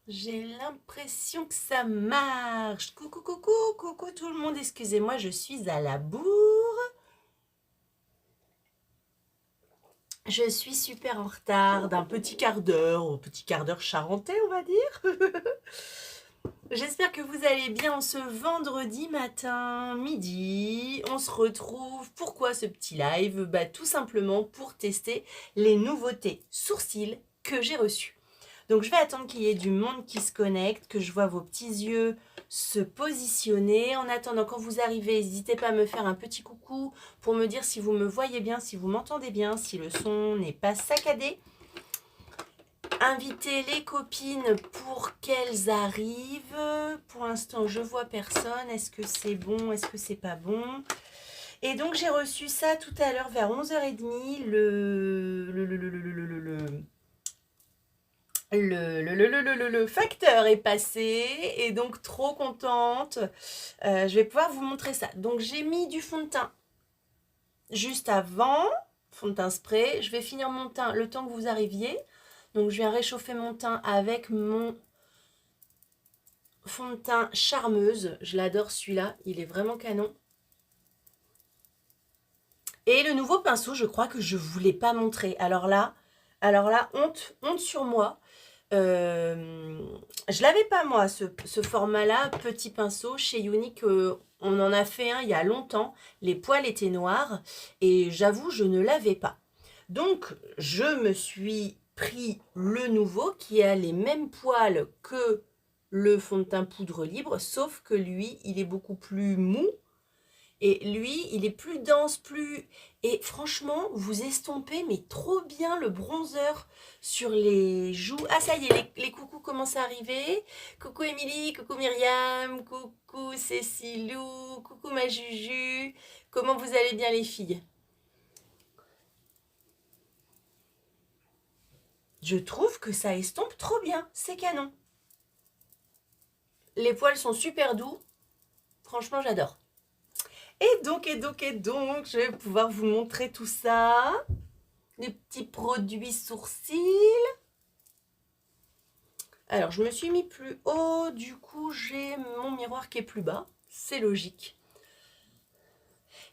J'ai l'impression que ça marche. Coucou, coucou, coucou tout le monde. Excusez-moi, je suis à la bourre. Je suis super en retard d'un petit quart d'heure, au petit quart d'heure charentais, on va dire. J'espère que vous allez bien en ce vendredi matin, midi. On se retrouve. Pourquoi ce petit live? Tout simplement pour tester les nouveautés sourcils que j'ai reçues. Donc je vais attendre qu'il y ait du monde qui se connecte, que je vois vos petits yeux se positionner. En attendant, quand vous arrivez, n'hésitez pas à me faire un petit coucou pour me dire si vous me voyez bien, si vous m'entendez bien, si le son n'est pas saccadé. Invitez les copines pour qu'elles arrivent. Pour l'instant, je vois personne. Est-ce que c'est bon? Est-ce que c'est pas bon? Et donc, j'ai reçu ça tout à l'heure vers 11h30. Le facteur est passé et donc trop contente. Je vais pouvoir vous montrer ça. Donc, j'ai mis du fond de teint juste avant, fond de teint spray. Je vais finir mon teint le temps que vous arriviez. Donc, je viens réchauffer mon teint avec mon fond de teint Charmeuse. Je l'adore celui-là, il est vraiment canon. Et le nouveau pinceau, je crois que je ne vous l'ai pas montré. Alors là, honte sur moi. Je l'avais pas moi, ce format-là, petit pinceau. Chez Younique, on en a fait un il y a longtemps. Les poils étaient noirs et j'avoue, je ne l'avais pas. Donc, je me suis pris le nouveau qui a les mêmes poils que le fond de teint poudre libre, sauf que lui, il est beaucoup plus mou. Et lui, il est plus dense, plus... Et franchement, vous estompez, mais trop bien le bronzer sur les joues. Ah, ça y est, les coucous commencent à arriver. Coucou Émilie, coucou Myriam, coucou Cécilou, coucou ma Juju. Comment vous allez bien les filles? Je trouve que ça estompe trop bien, c'est canon. Les poils sont super doux. Franchement, j'adore. Et donc, je vais pouvoir vous montrer tout ça. Les petits produits sourcils. Alors, je me suis mis plus haut. Du coup, j'ai mon miroir qui est plus bas. C'est logique.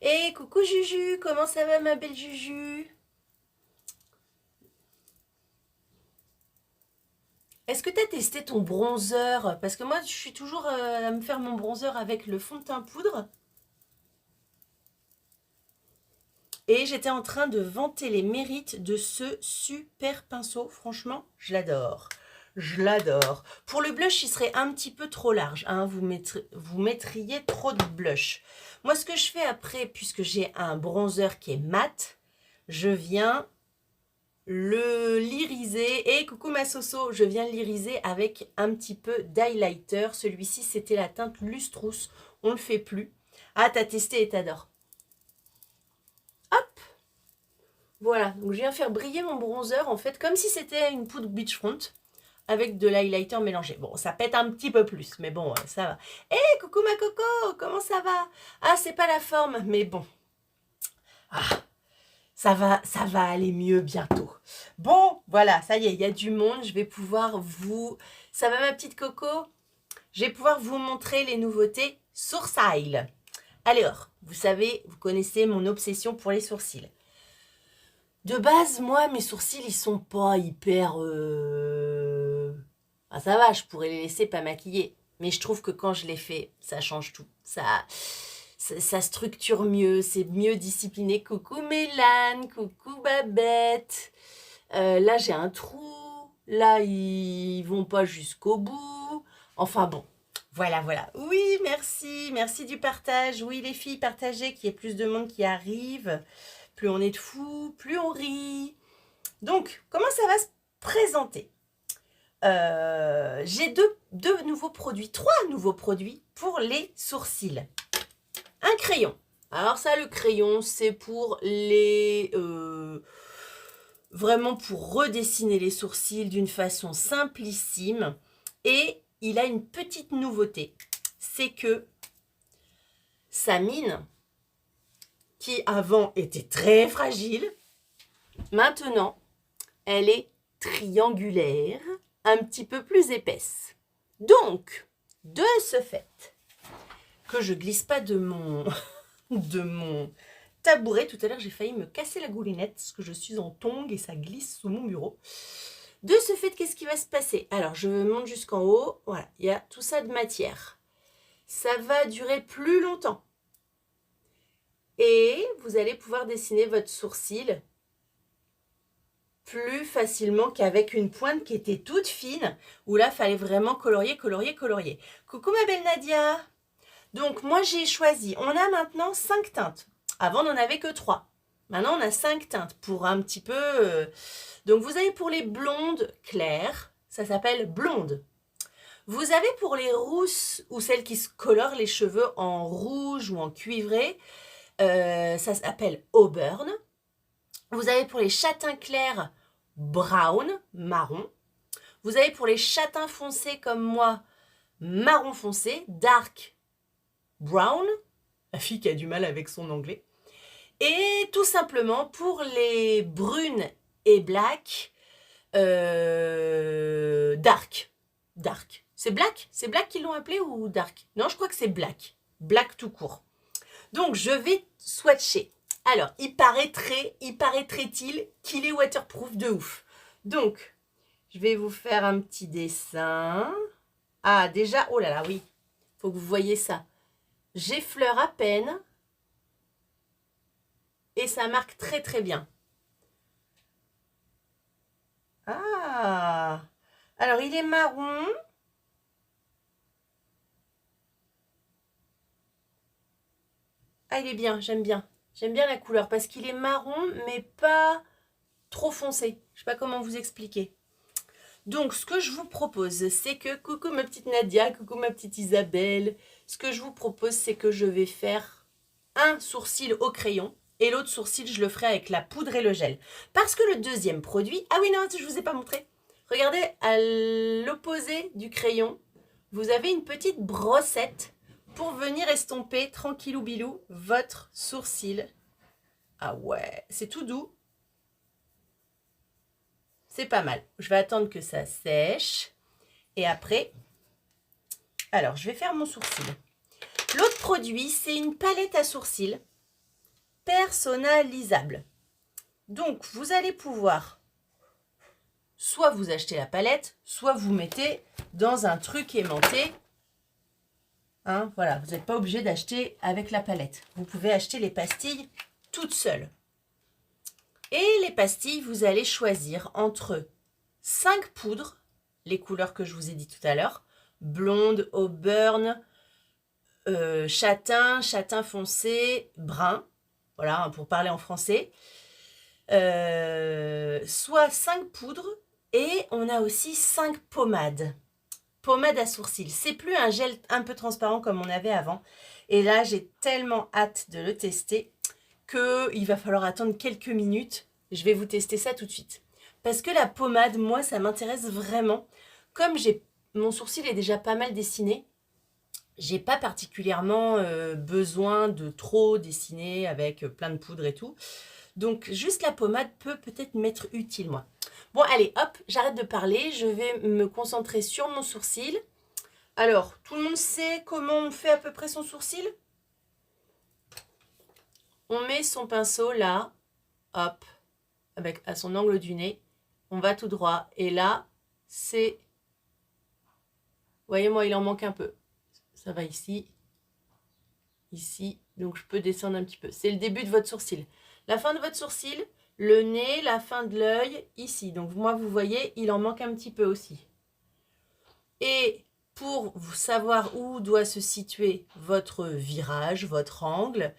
Et coucou Juju, comment ça va ma belle Juju? Est-ce que tu as testé ton bronzer? Parce que moi, je suis toujours à me faire mon bronzer avec le fond de teint poudre. Et j'étais en train de vanter les mérites de ce super pinceau. Franchement, je l'adore. Je l'adore. Pour le blush, il serait un petit peu trop large. Hein. Vous mettriez trop de blush. Moi, ce que je fais après, puisque j'ai un bronzer qui est mat, je viens le liriser. Et coucou ma Soso, je viens l'iriser avec un petit peu d'highlighter. Celui-ci, c'était la teinte Lustrous. On ne le fait plus. Ah, t'as testé et t'adores. Hop! Voilà, donc je viens faire briller mon bronzer en fait comme si c'était une poudre beachfront avec de l'highlighter mélangé. Bon, ça pète un petit peu plus, mais bon, ça va. Hé, coucou ma coco, comment ça va? Ah, c'est pas la forme, mais bon. Ah, ça va aller mieux bientôt. Bon, voilà, ça y est, il y a du monde, je vais pouvoir vous... Ça va ma petite coco? Je vais pouvoir vous montrer les nouveautés sourcils. Alors, vous savez, vous connaissez mon obsession pour les sourcils. De base, moi, mes sourcils, ils sont pas hyper... Ah, ça va, je pourrais les laisser pas maquillés. Mais je trouve que quand je les fais, ça change tout. Ça structure mieux, c'est mieux discipliné. Coucou Mélane, coucou Babette. Là, j'ai un trou. Là, ils vont pas jusqu'au bout. Enfin bon, voilà, voilà. Oui, merci, merci du partage. Oui, les filles, partagez, qu'il y ait plus de monde qui arrive. Plus on est de fous, plus on rit. Donc, comment ça va se présenter? J'ai deux nouveaux produits, trois nouveaux produits pour les sourcils. Un crayon. Alors ça, le crayon, c'est pour les... vraiment pour redessiner les sourcils d'une façon simplissime. Et il a une petite nouveauté. C'est que sa mine, qui avant était très fragile, maintenant, elle est triangulaire. un petit peu plus épaisse. Donc, de ce fait, que je glisse pas de mon, de mon tabouret. Tout à l'heure, j'ai failli me casser la goulinette parce que je suis en tongs et ça glisse sous mon bureau. De ce fait, qu'est-ce qui va se passer? Alors, je monte jusqu'en haut. Voilà, il y a tout ça de matière. Ça va durer plus longtemps. Et vous allez pouvoir dessiner votre sourcil plus facilement qu'avec une pointe qui était toute fine, où là, il fallait vraiment colorier, colorier, colorier. Coucou ma belle Nadia! Donc, moi, j'ai choisi, on a maintenant 5 teintes. Avant, on n'en avait que 3. Maintenant, on a 5 teintes pour un petit peu... Donc, vous avez pour les blondes claires, ça s'appelle blonde. Vous avez pour les rousses, ou celles qui se colorent les cheveux en rouge ou en cuivré, ça s'appelle auburn. Vous avez pour les châtains clairs, brown, marron. Vous avez pour les châtains foncés comme moi, marron foncé, dark brown. La fille qui a du mal avec son anglais. Et tout simplement pour les brunes et black, dark. Dark. C'est black? C'est black qu'ils l'ont appelé ou dark? Non, je crois que c'est black. Black tout court. Donc, je vais swatcher. Alors, il paraîtrait-il qu'il est waterproof de ouf. Donc, je vais vous faire un petit dessin. Ah, déjà, oh là là, oui. Faut que vous voyez ça. J'effleure à peine. Et ça marque très très bien. Ah! Alors, il est marron. Ah, il est bien, j'aime bien. J'aime bien la couleur parce qu'il est marron, mais pas trop foncé. Je sais pas comment vous expliquer. Donc, ce que je vous propose, c'est que... Coucou ma petite Nadia, coucou ma petite Isabelle. Ce que je vous propose, c'est que je vais faire un sourcil au crayon. Et l'autre sourcil, je le ferai avec la poudre et le gel. Parce que le deuxième produit... Ah oui, non, je ne vous ai pas montré. Regardez, à l'opposé du crayon, vous avez une petite brossette pour venir estomper, tranquillou bilou, votre sourcil. Ah ouais, c'est tout doux. C'est pas mal. Je vais attendre que ça sèche. Et après, alors, je vais faire mon sourcil. L'autre produit, c'est une palette à sourcils personnalisable. Donc, vous allez pouvoir soit vous acheter la palette, soit vous mettez dans un truc aimanté. Hein, voilà, vous n'êtes pas obligé d'acheter avec la palette. Vous pouvez acheter les pastilles toutes seules. Et les pastilles, vous allez choisir entre 5 poudres, les couleurs que je vous ai dit tout à l'heure, blonde, auburn, châtain, châtain foncé, brun, voilà, pour parler en français. Soit 5 poudres et on a aussi 5 pommades. Pommade à sourcils. C'est plus un gel un peu transparent comme on avait avant. Et là, j'ai tellement hâte de le tester qu'il va falloir attendre quelques minutes. Je vais vous tester ça tout de suite. Parce que la pommade, moi, ça m'intéresse vraiment. Comme mon sourcil est déjà pas mal dessiné, j'ai pas particulièrement besoin de trop dessiner avec plein de poudre et tout. Donc, juste la pommade peut peut-être m'être utile, moi. Bon, allez, hop, j'arrête de parler. Je vais me concentrer sur mon sourcil. Alors, tout le monde sait comment on fait à peu près son sourcil? On met son pinceau là, hop, à son angle du nez. On va tout droit. Et là, c'est... Voyez-moi, il en manque un peu. Ça va ici, ici. Donc, je peux descendre un petit peu. C'est le début de votre sourcil. La fin de votre sourcil, le nez, la fin de l'œil, ici. Donc, moi, vous voyez, il en manque un petit peu aussi. Et pour vous savoir où doit se situer votre virage, votre angle,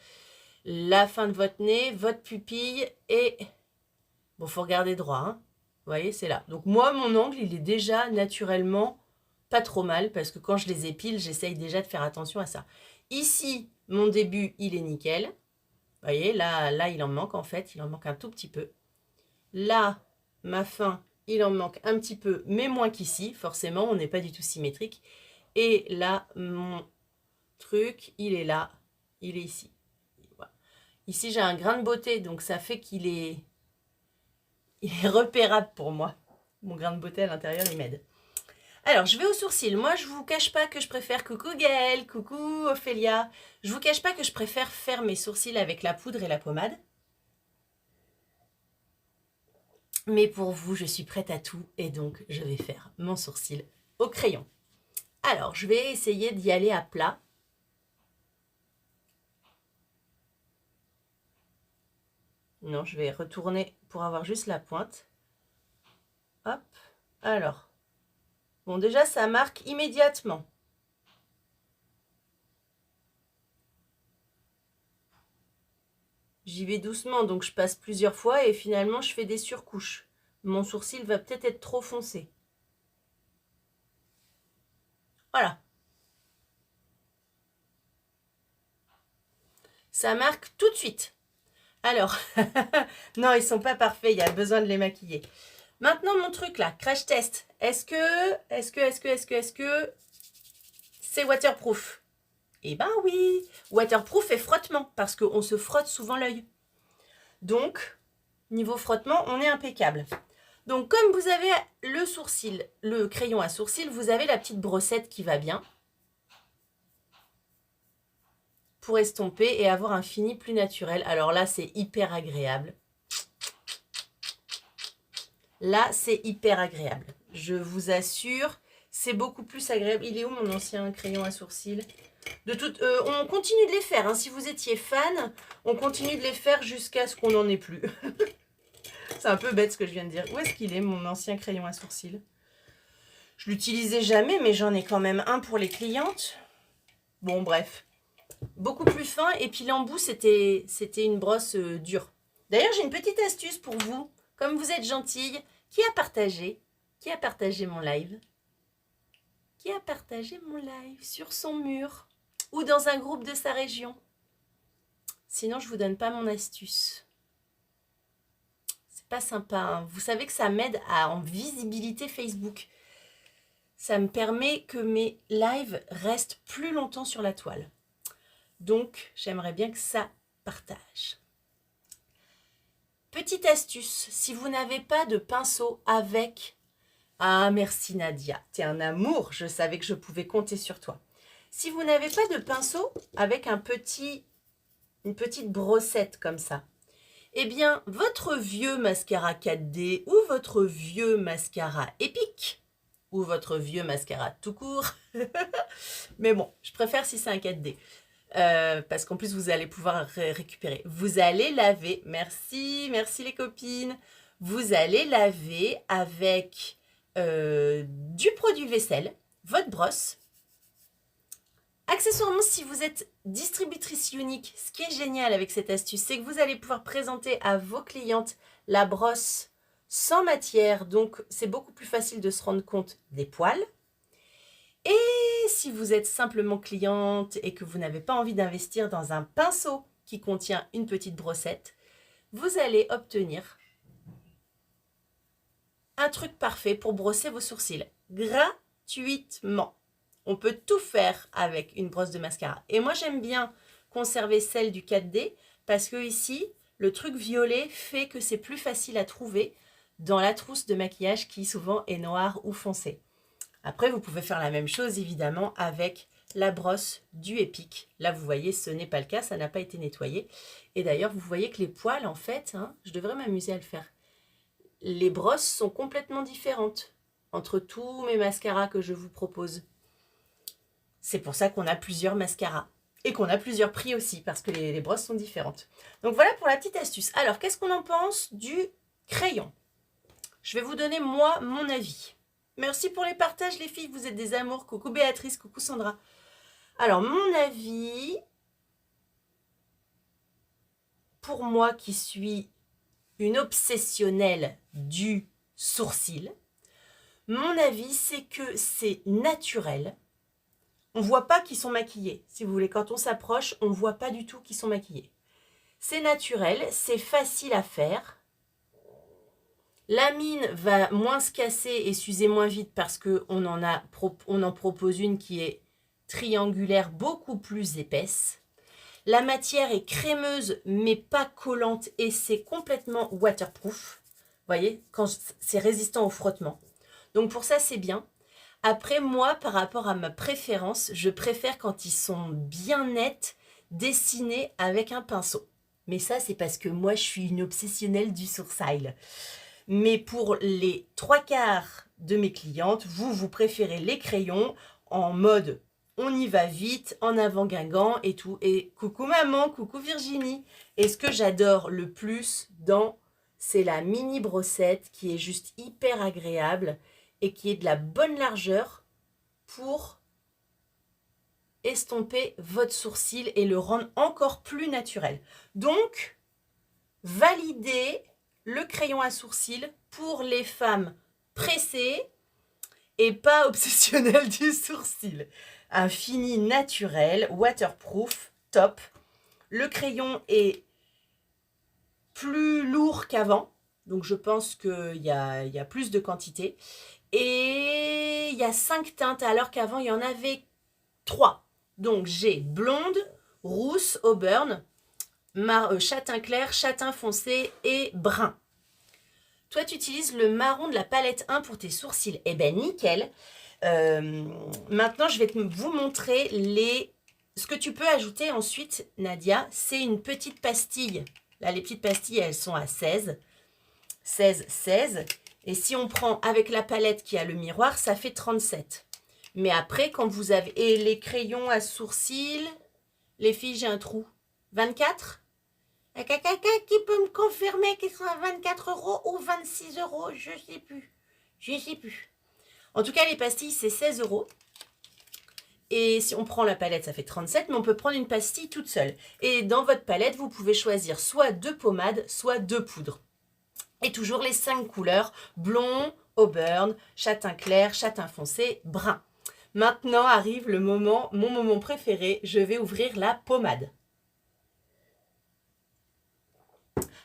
la fin de votre nez, votre pupille et... Bon, faut regarder droit, hein. Vous voyez, c'est là. Donc, moi, mon angle, il est déjà naturellement pas trop mal parce que quand je les épile, j'essaye déjà de faire attention à ça. Ici, mon début, il est nickel. Vous voyez, là, il en manque en fait. Il en manque un tout petit peu. Là, ma fin, il en manque un petit peu, mais moins qu'ici. Forcément, on n'est pas du tout symétrique. Et là, mon truc, il est là. Il est ici. Voilà. Ici, j'ai un grain de beauté, donc ça fait il est repérable pour moi. Mon grain de beauté à l'intérieur, il m'aide. Alors, je vais aux sourcils. Moi, je vous cache pas que je préfère... Coucou Gaëlle, coucou Ophélia. Je vous cache pas que je préfère faire mes sourcils avec la poudre et la pommade. Mais pour vous, je suis prête à tout et donc je vais faire mon sourcil au crayon. Alors, je vais essayer d'y aller à plat. Non, je vais retourner pour avoir juste la pointe. Hop, alors. Bon, déjà, ça marque immédiatement. J'y vais doucement, donc je passe plusieurs fois et finalement, je fais des surcouches. Mon sourcil va peut-être être trop foncé. Voilà. Ça marque tout de suite. Alors, non, ils sont pas parfaits, il y a besoin de les maquiller. Maintenant, mon truc là, crash test. Est-ce que c'est waterproof? Eh ben oui, waterproof et frottement, parce qu'on se frotte souvent l'œil. Donc, niveau frottement, on est impeccable. Donc, comme vous avez le sourcil, le crayon à sourcil, vous avez la petite brossette qui va bien pour estomper et avoir un fini plus naturel. Alors là, c'est hyper agréable. Là, c'est hyper agréable. Je vous assure, c'est beaucoup plus agréable. Il est où mon ancien crayon à sourcils? On continue de les faire. Hein. Si vous étiez fan, on continue de les faire jusqu'à ce qu'on n'en ait plus. C'est un peu bête ce que je viens de dire. Où est-ce qu'il est, mon ancien crayon à sourcils? Je l'utilisais jamais, mais j'en ai quand même un pour les clientes. Bon, bref. Beaucoup plus fin. Et puis l'embout, c'était une brosse dure. D'ailleurs, j'ai une petite astuce pour vous. Comme vous êtes gentille, qui a partagé mon live? Qui a partagé mon live sur son mur ou dans un groupe de sa région? Sinon, je ne vous donne pas mon astuce. C'est pas sympa. Hein. Vous savez que ça m'aide en visibilité Facebook. Ça me permet que mes lives restent plus longtemps sur la toile. Donc, j'aimerais bien que ça partage. Petite astuce, si vous n'avez pas de pinceau avec... Ah, merci Nadia, t'es un amour, je savais que je pouvais compter sur toi. Si vous n'avez pas de pinceau avec une petite brossette comme ça, eh bien, votre vieux mascara 4D ou votre vieux mascara épique, ou votre vieux mascara tout court, mais bon, je préfère si c'est un 4D. Parce qu'en plus vous allez pouvoir récupérer. Vous allez laver, merci les copines. Vous allez laver avec du produit vaisselle, votre brosse. Accessoirement, si vous êtes distributrice unique, ce qui est génial avec cette astuce, c'est que vous allez pouvoir présenter à vos clientes la brosse sans matière, donc c'est beaucoup plus facile de se rendre compte des poils. Et si vous êtes simplement cliente et que vous n'avez pas envie d'investir dans un pinceau qui contient une petite brossette, vous allez obtenir un truc parfait pour brosser vos sourcils gratuitement. On peut tout faire avec une brosse de mascara. Et moi, j'aime bien conserver celle du 4D parce que ici, le truc violet fait que c'est plus facile à trouver dans la trousse de maquillage qui souvent est noire ou foncée. Après, vous pouvez faire la même chose, évidemment, avec la brosse du Epic. Là, vous voyez, ce n'est pas le cas, ça n'a pas été nettoyé. Et d'ailleurs, vous voyez que les poils, en fait, hein, je devrais m'amuser à le faire. Les brosses sont complètement différentes entre tous mes mascaras que je vous propose. C'est pour ça qu'on a plusieurs mascaras. Et qu'on a plusieurs prix aussi, parce que les brosses sont différentes. Donc voilà pour la petite astuce. Alors, qu'est-ce qu'on en pense du crayon? Je vais vous donner, moi, mon avis. Merci pour les partages, les filles. Vous êtes des amours. Coucou Béatrice, coucou Sandra. Alors, mon avis, pour moi qui suis une obsessionnelle du sourcil, mon avis, c'est que c'est naturel. On ne voit pas qu'ils sont maquillés. Si vous voulez, quand on s'approche, on ne voit pas du tout qu'ils sont maquillés. C'est naturel, c'est facile à faire. La mine va moins se casser et s'user moins vite parce qu'on en propose une qui est triangulaire, beaucoup plus épaisse. La matière est crémeuse mais pas collante et c'est complètement waterproof. Vous voyez, quand c'est résistant au frottement. Donc pour ça, c'est bien. Après, moi, par rapport à ma préférence, je préfère quand ils sont bien nets, dessinés avec un pinceau. Mais ça, c'est parce que moi, je suis une obsessionnelle du sourcil. Mais pour les 3/4 de mes clientes, vous préférez les crayons en mode on y va vite, en avant Guingamp et tout. Et coucou maman, coucou Virginie. Et ce que j'adore le plus c'est la mini brossette qui est juste hyper agréable et qui est de la bonne largeur pour estomper votre sourcil et le rendre encore plus naturel. Donc, validez le crayon à sourcil pour les femmes pressées et pas obsessionnelles du sourcil. Un fini naturel, waterproof, top. Le crayon est plus lourd qu'avant, donc je pense qu'il y a plus de quantité. Et il y a 5 teintes alors qu'avant il y en avait 3. Donc j'ai blonde, rousse, auburn, châtain clair, châtain foncé et brun. Toi, tu utilises le marron de la palette 1 pour tes sourcils. Eh ben nickel. Maintenant, je vais vous montrer ce que tu peux ajouter ensuite, Nadia. C'est une petite pastille. Là, les petites pastilles, elles sont à 16. 16, 16. Et si on prend avec la palette qui a le miroir, ça fait 37. Mais après, quand vous avez... Et les crayons à sourcils, les filles, j'ai un trou. 24 ? Quelqu'un qui peut me confirmer qu'ils sont à 24 € ou 26 €, je sais plus. Je sais plus. En tout cas, les pastilles, c'est 16 €. Et si on prend la palette, ça fait 37, mais on peut prendre une pastille toute seule. Et dans votre palette, vous pouvez choisir soit 2 pommades, soit 2 poudres. Et toujours les 5 couleurs, blond, auburn, châtain clair, châtain foncé, brun. Maintenant arrive mon moment préféré, je vais ouvrir la pommade.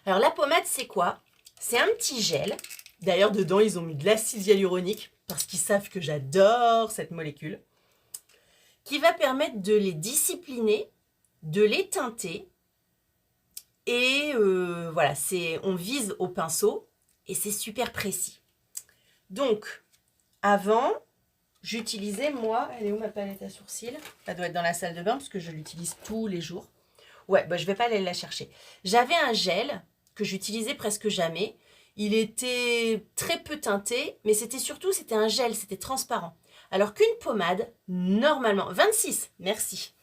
Alors la pommade, c'est quoi? C'est un petit gel. D'ailleurs, dedans, ils ont mis de l'acide hyaluronique parce qu'ils savent que j'adore cette molécule. Qui va permettre de les discipliner, de les teinter. Et voilà, on vise au pinceau et c'est super précis. Donc, avant, j'utilisais moi... Elle est où ma palette à sourcils? Elle doit être dans la salle de bain parce que je l'utilise tous les jours. Ouais, bah, je vais pas aller la chercher. J'avais un gel que j'utilisais presque jamais. Il était très peu teinté, mais c'était un gel, c'était transparent. Alors qu'une pommade, normalement, 26, merci.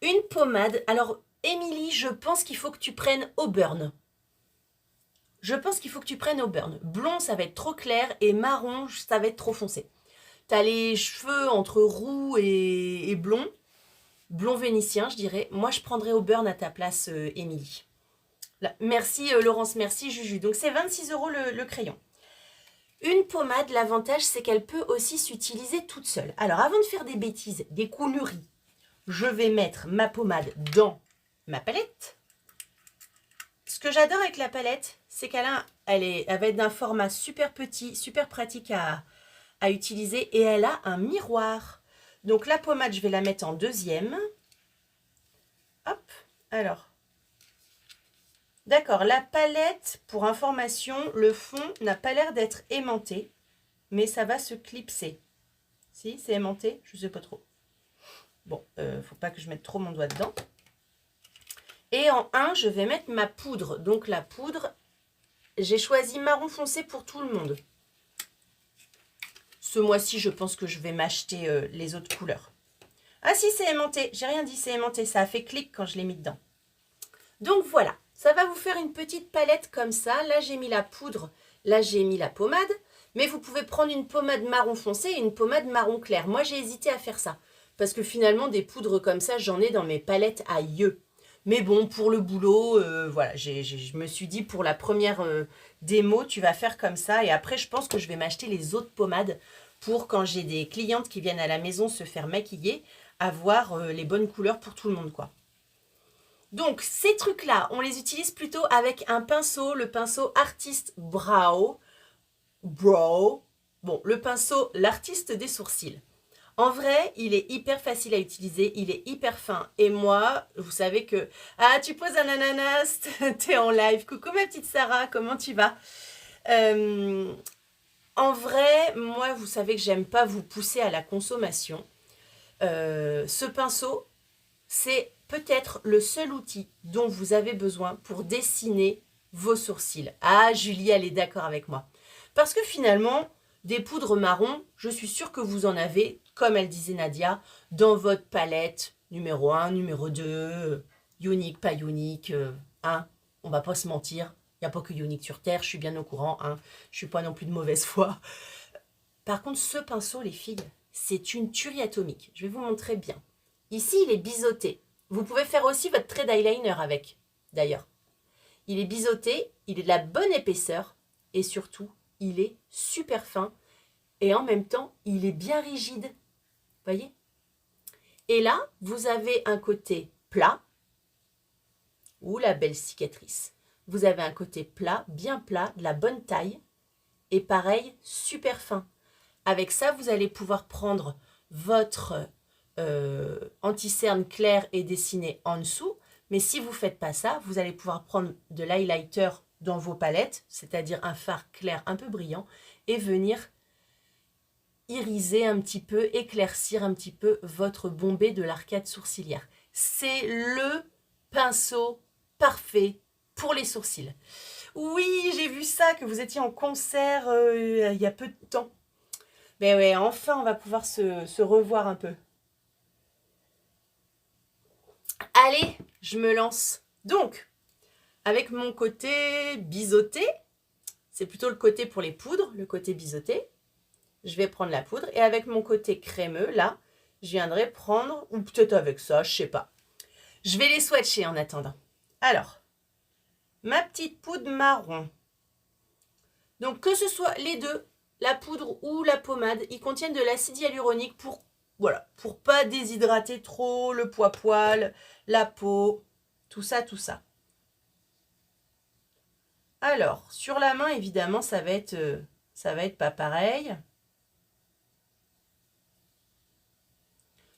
Une pommade, alors Émilie, je pense qu'il faut que tu prennes auburn. Je pense qu'il faut que tu prennes auburn. Blond, ça va être trop clair et marron, ça va être trop foncé. Tu as les cheveux entre roux et blond. Blond vénitien, je dirais. Moi, je prendrais auburn à ta place, Émilie. Merci Laurence, merci Juju. Donc c'est 26 € le crayon. Une pommade, l'avantage c'est qu'elle peut aussi s'utiliser toute seule. Alors avant de faire des bêtises, des conneries, je vais mettre ma pommade dans ma palette. Ce que j'adore avec la palette, c'est qu'elle va être d'un format super petit, super pratique à utiliser et elle a un miroir. Donc la pommade, je vais la mettre en deuxième. Hop, alors. D'accord, la palette, pour information, le fond n'a pas l'air d'être aimanté, mais ça va se clipser. Si, c'est aimanté, je ne sais pas trop. Bon, faut pas que je mette trop mon doigt dedans. Et en 1, je vais mettre ma poudre. Donc la poudre, j'ai choisi marron foncé pour tout le monde. Ce mois-ci, je pense que je vais m'acheter les autres couleurs. Ah si, c'est aimanté, j'ai rien dit, c'est aimanté, ça a fait clic quand je l'ai mis dedans. Donc voilà. Ça va vous faire une petite palette comme ça. Là, j'ai mis la poudre. Là, j'ai mis la pommade. Mais vous pouvez prendre une pommade marron foncé et une pommade marron clair. Moi, j'ai hésité à faire ça. Parce que finalement, des poudres comme ça, j'en ai dans mes palettes à yeux. Mais bon, pour le boulot, voilà. Je me suis dit, pour la première démo, tu vas faire comme ça. Et après, je pense que je vais m'acheter les autres pommades pour quand j'ai des clientes qui viennent à la maison se faire maquiller, avoir les bonnes couleurs pour tout le monde, quoi. Donc, ces trucs-là, on les utilise plutôt avec un pinceau, le pinceau Artist Brow. Bon, le pinceau, l'artiste des sourcils. En vrai, il est hyper facile à utiliser, il est hyper fin. Et moi, vous savez que... Ah, tu poses un ananas, t'es en live. Coucou ma petite Sarah, comment tu vas? En vrai, moi, vous savez que j'aime pas vous pousser à la consommation. Ce pinceau, c'est peut-être le seul outil dont vous avez besoin pour dessiner vos sourcils. Ah, Julie, elle est d'accord avec moi. Parce que finalement, des poudres marron, je suis sûre que vous en avez, comme elle disait Nadia, dans votre palette numéro 1, numéro 2, unique, pas unique, hein, on va pas se mentir. Il n'y a pas que unique sur Terre, je suis bien au courant, hein, je suis pas non plus de mauvaise foi. Par contre, ce pinceau, les filles, c'est une tuerie atomique. Je vais vous montrer bien. Ici, il est biseauté. Vous pouvez faire aussi votre trait d'eyeliner avec, d'ailleurs. Il est biseauté, il est de la bonne épaisseur et surtout, il est super fin et en même temps, il est bien rigide. Voyez? Et là, vous avez un côté plat ou la belle cicatrice. Vous avez un côté plat, bien plat, de la bonne taille et pareil, super fin. Avec ça, vous allez pouvoir prendre votre anti-cerne clair et dessiner en dessous. Mais si vous ne faites pas ça, vous allez pouvoir prendre de l'highlighter dans vos palettes, c'est-à-dire un fard clair un peu brillant, et venir iriser un petit peu, éclaircir un petit peu votre bombé de l'arcade sourcilière. C'est le pinceau parfait pour les sourcils. Oui, j'ai vu ça, que vous étiez en concert il y a peu de temps. Mais ouais, enfin, on va pouvoir se revoir un peu. Allez, je me lance. Donc, avec mon côté biseauté, c'est plutôt le côté pour les poudres, le côté biseauté. Je vais prendre la poudre. Et avec mon côté crémeux, là, je viendrai prendre, ou peut-être avec ça, je sais pas. Je vais les swatcher en attendant. Alors, ma petite poudre marron. Donc, que ce soit les deux, la poudre ou la pommade, ils contiennent de l'acide hyaluronique pour, voilà, pour pas déshydrater trop le poil, la peau, tout ça, tout ça. Alors, sur la main, évidemment, ça va être pas pareil.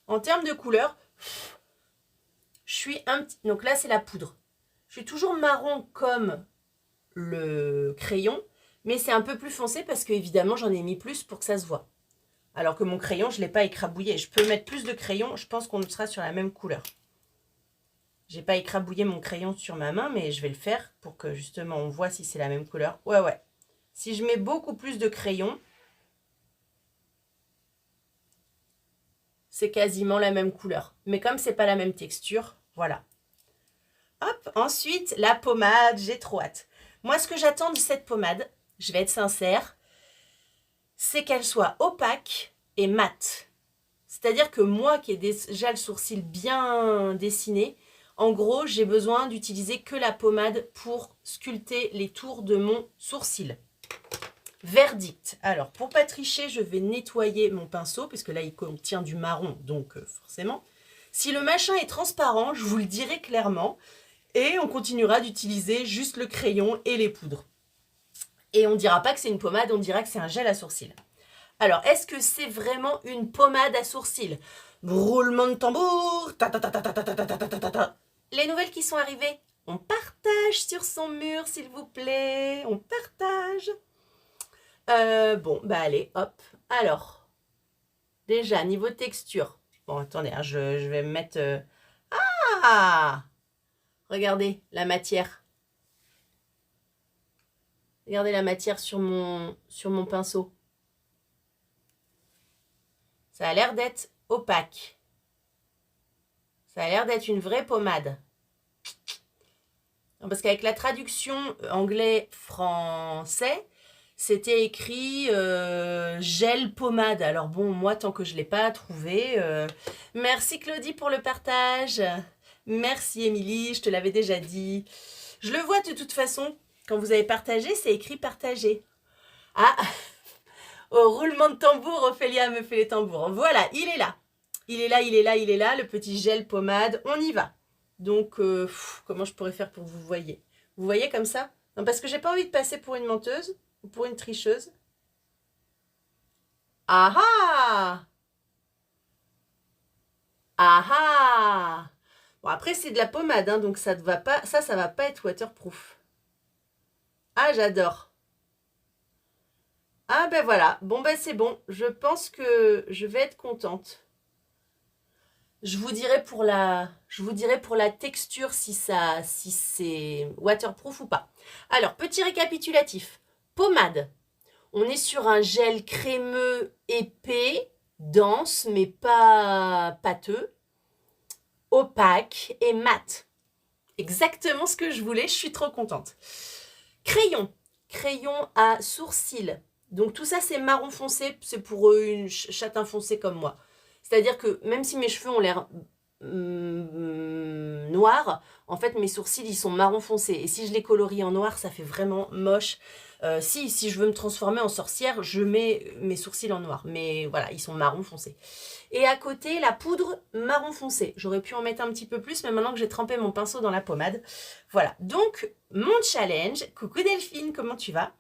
En termes de couleur, je suis un petit... Donc là, c'est la poudre. Je suis toujours marron comme le crayon, mais c'est un peu plus foncé parce que, évidemment, j'en ai mis plus pour que ça se voit. Alors que mon crayon, je ne l'ai pas écrabouillé. Je peux mettre plus de crayon, je pense qu'on sera sur la même couleur. J'ai pas écrabouillé mon crayon sur ma main, mais je vais le faire pour que justement on voit si c'est la même couleur. Ouais, ouais. Si je mets beaucoup plus de crayon, c'est quasiment la même couleur. Mais comme c'est pas la même texture, voilà. Hop, ensuite, la pommade, j'ai trop hâte. Moi, ce que j'attends de cette pommade, je vais être sincère, c'est qu'elle soit opaque et mate. C'est-à-dire que moi qui ai déjà le sourcil bien dessiné, en gros, j'ai besoin d'utiliser que la pommade pour sculpter les tours de mon sourcil. Verdict. Alors, pour pas tricher, je vais nettoyer mon pinceau, puisque là, il contient du marron, donc forcément. Si le machin est transparent, je vous le dirai clairement, et on continuera d'utiliser juste le crayon et les poudres. Et on ne dira pas que c'est une pommade, on dira que c'est un gel à sourcils. Alors, est-ce que c'est vraiment une pommade à sourcils? Roulement de tambour. Ta, ta, ta, ta, ta, ta, ta, ta, ta, ta, ta. Les nouvelles qui sont arrivées, on partage sur son mur, s'il vous plaît. On partage. Bon, bah allez, hop. Alors, déjà, niveau texture. Bon, attendez, hein, je vais me mettre... Ah! Regardez, la matière. Regardez la matière sur mon pinceau. Ça a l'air d'être opaque. Ça a l'air d'être une vraie pommade. Parce qu'avec la traduction anglais-français, c'était écrit gel pommade. Alors bon, moi, tant que je ne l'ai pas trouvé... Merci Claudie pour le partage. Merci Émilie, je te l'avais déjà dit. Je le vois de toute façon. Quand vous avez partagé, c'est écrit partager. Ah, au roulement de tambour, Ophélia me fait les tambours. Voilà, il est là. Il est là, il est là, il est là, le petit gel pommade. On y va. Donc, comment je pourrais faire pour que vous voyez? Vous voyez comme ça? Non, parce que j'ai pas envie de passer pour une menteuse ou pour une tricheuse. Ah ah! Ah ah! Bon, après, c'est de la pommade, hein, donc ça ne va pas, ça va pas être waterproof. Ah, j'adore. Ah ben voilà, bon ben c'est bon, je pense que je vais être contente. Je vous dirai pour la texture si c'est waterproof ou pas. Alors, petit récapitulatif. Pommade. On est sur un gel crémeux, épais, dense, mais pas pâteux, opaque et mat. Exactement ce que je voulais, je suis trop contente. Crayon. Crayon à sourcils. Donc tout ça, c'est marron foncé, c'est pour une châtain foncé comme moi. C'est-à-dire que même si mes cheveux ont l'air noirs, en fait mes sourcils ils sont marron foncé. Et si je les colorie en noir, ça fait vraiment moche. Si je veux me transformer en sorcière, je mets mes sourcils en noir. Mais voilà, ils sont marron foncé. Et à côté, la poudre marron foncé. J'aurais pu en mettre un petit peu plus, mais maintenant que j'ai trempé mon pinceau dans la pommade. Voilà, donc mon challenge, coucou Delphine, comment tu vas?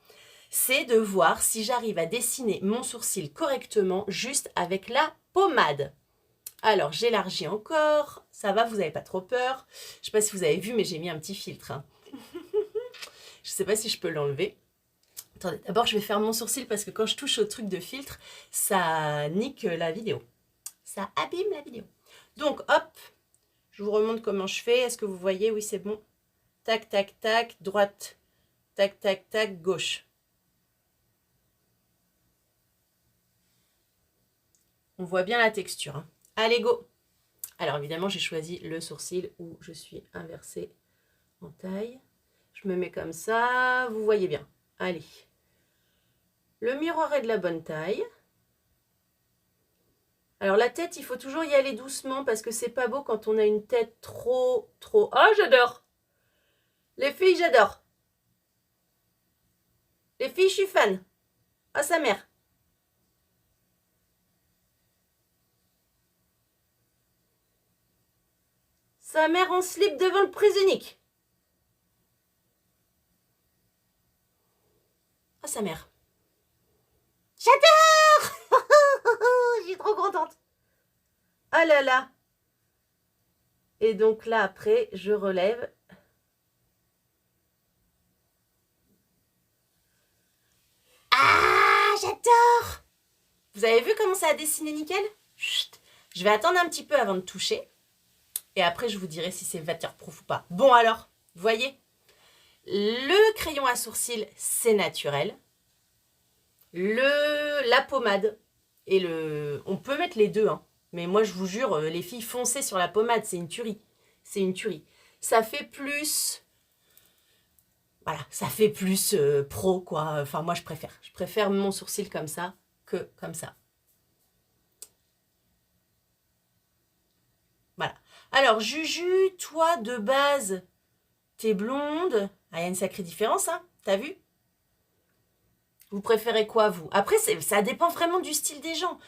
C'est de voir si j'arrive à dessiner mon sourcil correctement juste avec la pommade. Alors, j'élargis encore. Ça va, vous n'avez pas trop peur. Je ne sais pas si vous avez vu, mais j'ai mis un petit filtre. Hein. Je ne sais pas si je peux l'enlever. Attendez, d'abord, je vais faire mon sourcil parce que quand je touche au truc de filtre, ça nique la vidéo. Ça abîme la vidéo. Donc, hop, je vous remontre comment je fais. Est-ce que vous voyez? Oui, c'est bon. Tac, tac, tac, droite. Tac, tac, tac, gauche. On voit bien la texture. Hein. Allez, go! Alors, évidemment, j'ai choisi le sourcil où je suis inversée en taille. Je me mets comme ça. Vous voyez bien. Allez. Le miroir est de la bonne taille. Alors, la tête, il faut toujours y aller doucement parce que c'est pas beau quand on a une tête trop... Oh, j'adore! Les filles, j'adore! Les filles, je suis fan! Ah, sa mère! Sa mère en slip devant le prise unique. Ah, sa mère. J'adore. Je suis trop contente. Ah là là. Et donc là, après, je relève. Ah, j'adore. Vous avez vu comment ça a dessiné nickel? Chut. Je vais attendre un petit peu avant de toucher. Et après, je vous dirai si c'est waterproof ou pas. Bon alors, vous voyez, le crayon à sourcils, c'est naturel. La pommade et on peut mettre les deux, hein. Mais moi, je vous jure, les filles, foncez sur la pommade, c'est une tuerie. C'est une tuerie. Ça fait plus... Voilà, ça fait plus pro, quoi. Enfin, moi, je préfère. Je préfère mon sourcil comme ça que comme ça. Voilà. Alors, Juju, toi, de base, t'es blonde. Ah, il y a une sacrée différence, hein. T'as vu? Vous préférez quoi, vous? Après, ça dépend vraiment du style des gens.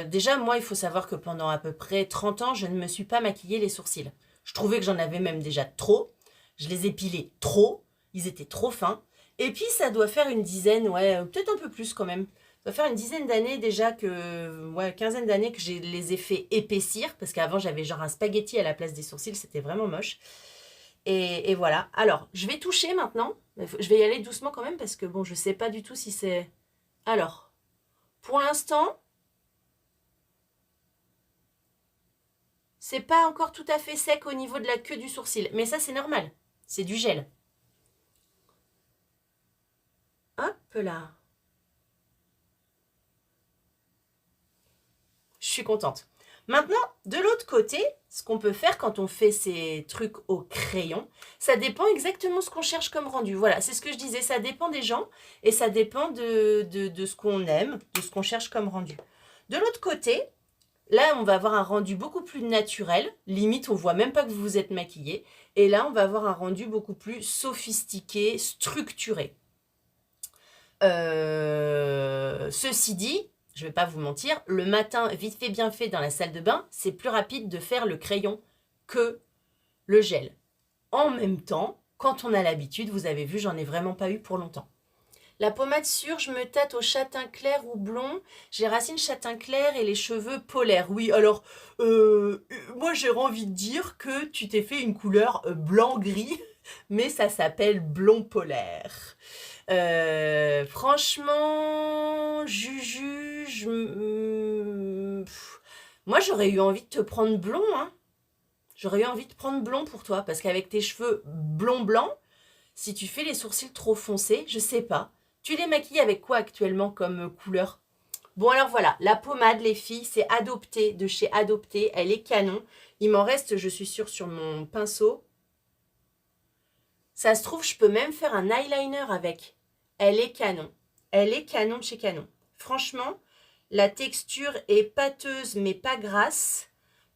Déjà, moi, il faut savoir que pendant à peu près 30 ans, je ne me suis pas maquillé les sourcils. Je trouvais que j'en avais même déjà trop. Je les épilais trop. Ils étaient trop fins. Et puis, ça doit faire une dizaine, ouais, peut-être un peu plus quand même. Ça doit faire une dizaine d'années déjà que... Ouais, quinzaine d'années que j'ai les ai fait épaissir. Parce qu'avant, j'avais genre un spaghetti à la place des sourcils. C'était vraiment moche. Et voilà. Alors, je vais toucher maintenant. Je vais y aller doucement quand même parce que bon, je sais pas du tout si c'est... Alors, pour l'instant, c'est pas encore tout à fait sec au niveau de la queue du sourcil. Mais ça, c'est normal. C'est du gel. Hop là. Je suis contente. Maintenant, de l'autre côté, ce qu'on peut faire quand on fait ces trucs au crayon, ça dépend exactement ce qu'on cherche comme rendu. Voilà, c'est ce que je disais, ça dépend des gens et ça dépend de ce qu'on aime, de ce qu'on cherche comme rendu. De l'autre côté, là, on va avoir un rendu beaucoup plus naturel. Limite, on voit même pas que vous vous êtes maquillé. Et là, on va avoir un rendu beaucoup plus sophistiqué, structuré. Ceci dit, je ne vais pas vous mentir, le matin, vite fait, bien fait, dans la salle de bain, c'est plus rapide de faire le crayon que le gel. En même temps, quand on a l'habitude, vous avez vu, j'en ai vraiment pas eu pour longtemps. La pommade sûre, je me tâte au châtain clair ou blond. J'ai racine châtain clair et les cheveux polaires. Oui, alors, moi j'ai envie de dire que tu t'es fait une couleur blanc-gris, mais ça s'appelle blond polaire. Franchement, Juju, moi j'aurais eu envie de te prendre blond, hein. J'aurais eu envie de prendre blond pour toi, parce qu'avec tes cheveux blond blanc, si tu fais les sourcils trop foncés, je sais pas. Tu les maquilles avec quoi actuellement comme couleur? Bon alors voilà, la pommade les filles, c'est Adopté, de chez Adopté, elle est canon. Il m'en reste, je suis sûre, sur mon pinceau. Ça se trouve, je peux même faire un eyeliner avec. Elle est canon. Elle est canon de chez Canon. Franchement, la texture est pâteuse mais pas grasse.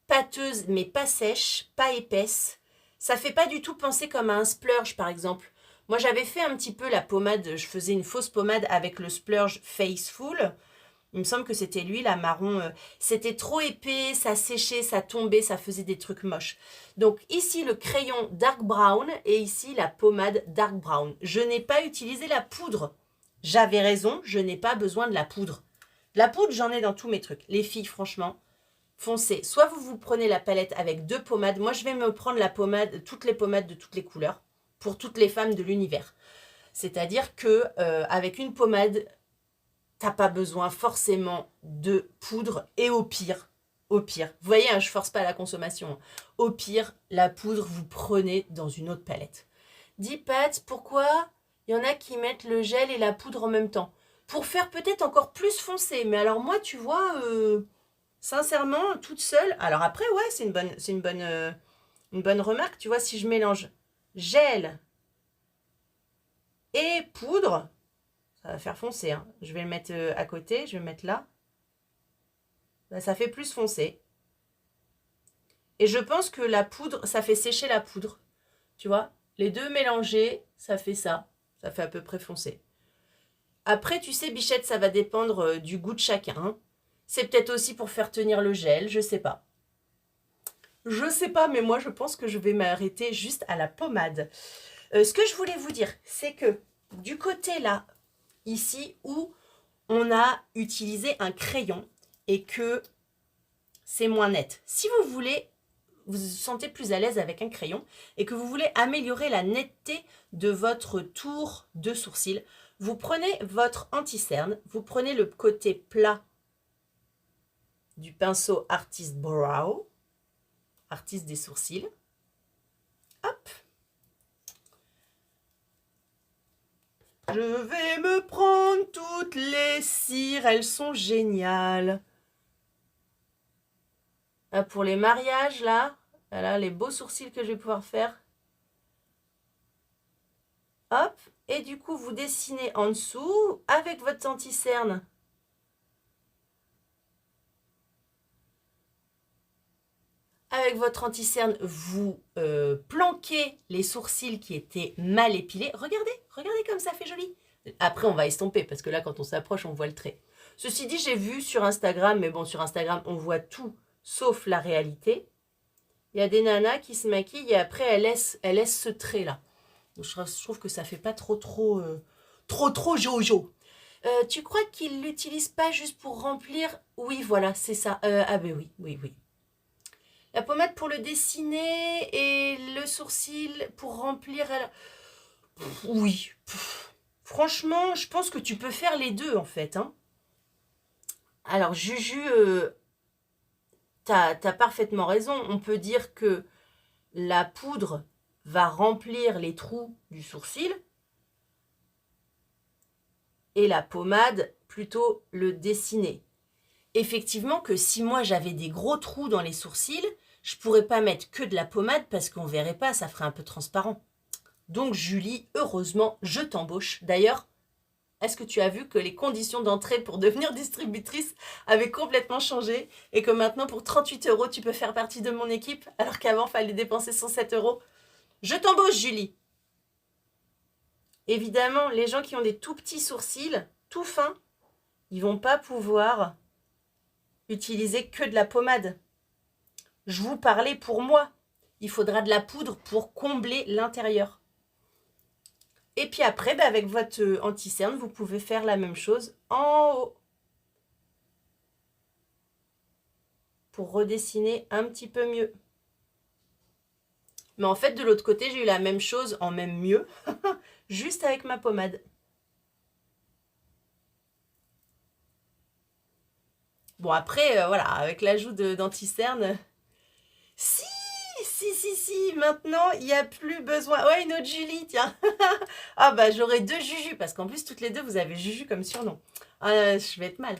Pâteuse mais pas sèche, pas épaisse. Ça fait pas du tout penser comme à un splurge par exemple. Moi j'avais fait un petit peu la pommade, je faisais une fausse pommade avec le splurge Faceful. Il me semble que c'était lui, la marron. C'était trop épais, ça séchait, ça tombait, ça faisait des trucs moches. Donc ici, le crayon dark brown et ici, la pommade dark brown. Je n'ai pas utilisé la poudre. J'avais raison, je n'ai pas besoin de la poudre. La poudre, j'en ai dans tous mes trucs. Les filles, franchement, foncez. Soit vous vous prenez la palette avec 2 pommades. Moi, je vais me prendre la pommade, toutes les pommades de toutes les couleurs pour toutes les femmes de l'univers. C'est-à-dire que avec une pommade, t'as pas besoin forcément de poudre et au pire, vous voyez, hein, je force pas la consommation. Au pire, la poudre, vous prenez dans une autre palette. Dis Pat, pourquoi il y en a qui mettent le gel et la poudre en même temps? Pour faire peut-être encore plus foncé. Mais alors moi, tu vois, sincèrement, toute seule. Alors après, ouais, c'est une bonne remarque. Tu vois, si je mélange gel et poudre, ça va faire foncer. Hein. Je vais le mettre à côté, je vais le mettre là. Bah, ça fait plus foncé. Et je pense que la poudre, ça fait sécher la poudre. Tu vois, les deux mélangés, ça fait ça. Ça fait à peu près foncé. Après, tu sais, Bichette, ça va dépendre du goût de chacun. Hein. C'est peut-être aussi pour faire tenir le gel, je sais pas. Je sais pas, mais moi, je pense que je vais m'arrêter juste à la pommade. Ce que je voulais vous dire, c'est que du côté là, ici, où on a utilisé un crayon et que c'est moins net. Si vous voulez, vous vous sentez plus à l'aise avec un crayon et que vous voulez améliorer la netteté de votre tour de sourcil, vous prenez votre anti-cerne, vous prenez le côté plat du pinceau Artist Brow, artiste des sourcils. Hop. Je vais me prendre toutes les cires, elles sont géniales. Ah, pour les mariages, là, voilà les beaux sourcils que je vais pouvoir faire. Hop, et du coup, vous dessinez en dessous avec votre anti-cerne. Avec votre anti-cerne, vous planquez les sourcils qui étaient mal épilés. Regardez, regardez comme ça fait joli. Après, on va estomper parce que là, quand on s'approche, on voit le trait. Ceci dit, j'ai vu sur Instagram, mais bon, sur Instagram, on voit tout sauf la réalité. Il y a des nanas qui se maquillent et après, elles laissent ce trait-là. Donc, je trouve que ça fait pas trop Jojo. Tu crois qu'ils l'utilisent pas juste pour remplir? Oui, voilà, c'est ça. Ah ben oui. La pommade pour le dessiner et le sourcil pour remplir. Oui. Franchement, je pense que tu peux faire les deux en fait. Hein. Alors, Juju, t'as parfaitement raison. On peut dire que la poudre va remplir les trous du sourcil et la pommade plutôt le dessiner. Effectivement que si moi j'avais des gros trous dans les sourcils, je pourrais pas mettre que de la pommade parce qu'on verrait pas, ça ferait un peu transparent. Donc Julie, heureusement, je t'embauche. D'ailleurs, est-ce que tu as vu que les conditions d'entrée pour devenir distributrice avaient complètement changé et que maintenant pour 38 €, tu peux faire partie de mon équipe alors qu'avant, il fallait dépenser 107 €. Je t'embauche, Julie. Évidemment, les gens qui ont des tout petits sourcils, tout fins, ils vont pas pouvoir utiliser que de la pommade. Je vous parlais pour moi. Il faudra de la poudre pour combler l'intérieur. Et puis après, avec votre anti-cerne, vous pouvez faire la même chose en haut. Pour redessiner un petit peu mieux. Mais en fait, de l'autre côté, j'ai eu la même chose en même mieux. Juste avec ma pommade. Bon, après, voilà, avec l'ajout d'anti-cerne... Si, maintenant, il n'y a plus besoin. Ouais, une autre Julie, tiens. Ah bah, j'aurai 2 Juju, parce qu'en plus, toutes les deux, vous avez Juju comme surnom. Ah, je vais être mal.